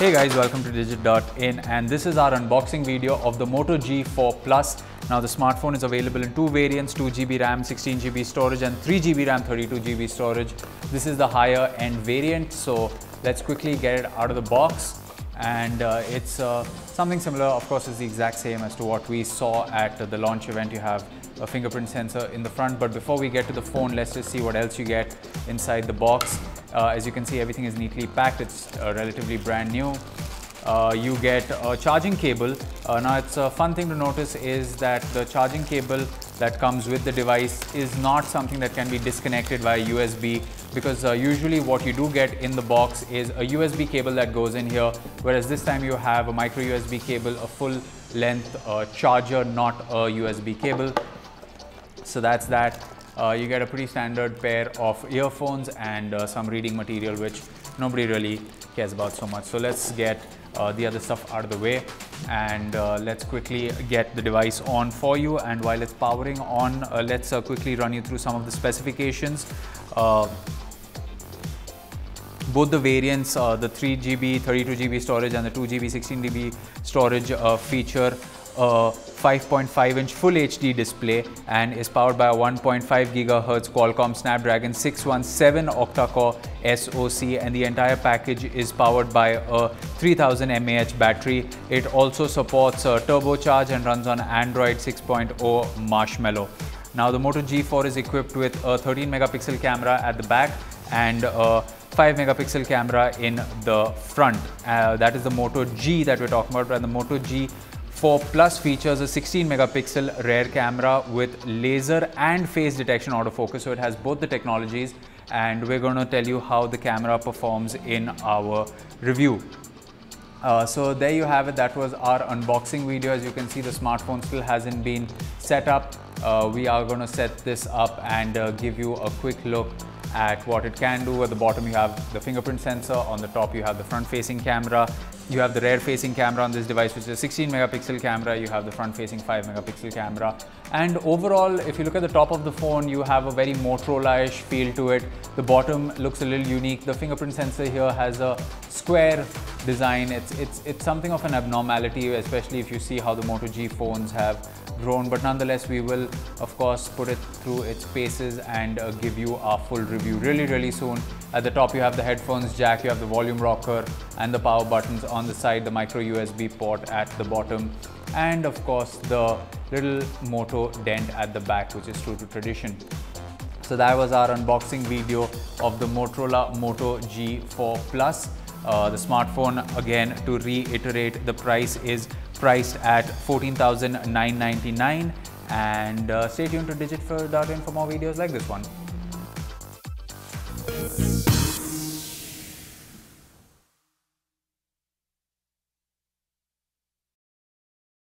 Hey guys, welcome to Digit.in, and this is our unboxing video of the Moto G4 Plus. Now the smartphone is available in two variants, 2GB RAM, 16GB storage and 3GB RAM, 32GB storage. This is the higher end variant, so let's quickly get it out of the box. And it's something similar, of course it's the exact same as to what we saw at the launch event. You have a fingerprint sensor in the front, but before we get to the phone, let's just see what else you get inside the box. As you can see, everything is neatly packed. It's relatively brand new. You get a charging cable. Now it's a fun thing to notice is that the charging cable that comes with the device is not something that can be disconnected via USB, because usually what you do get in the box is a USB cable that goes in here, whereas this time you have a micro USB cable, a full length charger, not a USB cable. So that's that. You get a pretty standard pair of earphones and some reading material, which nobody really cares about so much. So let's get the other stuff out of the way, and let's quickly get the device on for you. And while it's powering on, let's quickly run you through some of the specifications. Both the variants, the 3GB 32GB storage and the 2GB 16GB storage feature a 5.5-inch Full HD display and is powered by a 1.5 GHz Qualcomm Snapdragon 617 octa-core SoC, and the entire package is powered by a 3000 mAh battery. It also supports turbocharge and runs on Android 6.0 Marshmallow. Now the Moto G4 is equipped with a 13 megapixel camera at the back and a 5 megapixel camera in the front. That is the Moto G that we're talking about, and the Moto G4 Plus features a 16 megapixel rear camera with laser and face detection autofocus. So it has both the technologies, and we're going to tell you how the camera performs in our review. So there you have it. That was our unboxing video. As you can see, the smartphone still hasn't been set up. We are going to set this up and give you a quick look at what it can do. At the bottom you have the fingerprint sensor, on the top you have the front facing camera, you have the rear facing camera on this device, which is a 16 megapixel camera, you have the front facing 5 megapixel camera, and overall if you look at the top of the phone, you have a very Motorola-ish feel to it. The bottom looks a little unique. The fingerprint sensor here has a square design. It's something of an abnormality, especially if you see how the Moto G phones have grown, but nonetheless we will of course put it through its paces and give you our full review really soon. At the top you have the headphones jack, you have the volume rocker and the power buttons on the side, the micro USB port at the bottom, and of course the little Moto dent at the back, which is true to tradition. So that was our unboxing video of the Motorola Moto G4 Plus. The smartphone, again to reiterate, the price is priced at 14,999, and stay tuned to Digit.in for more videos like this one.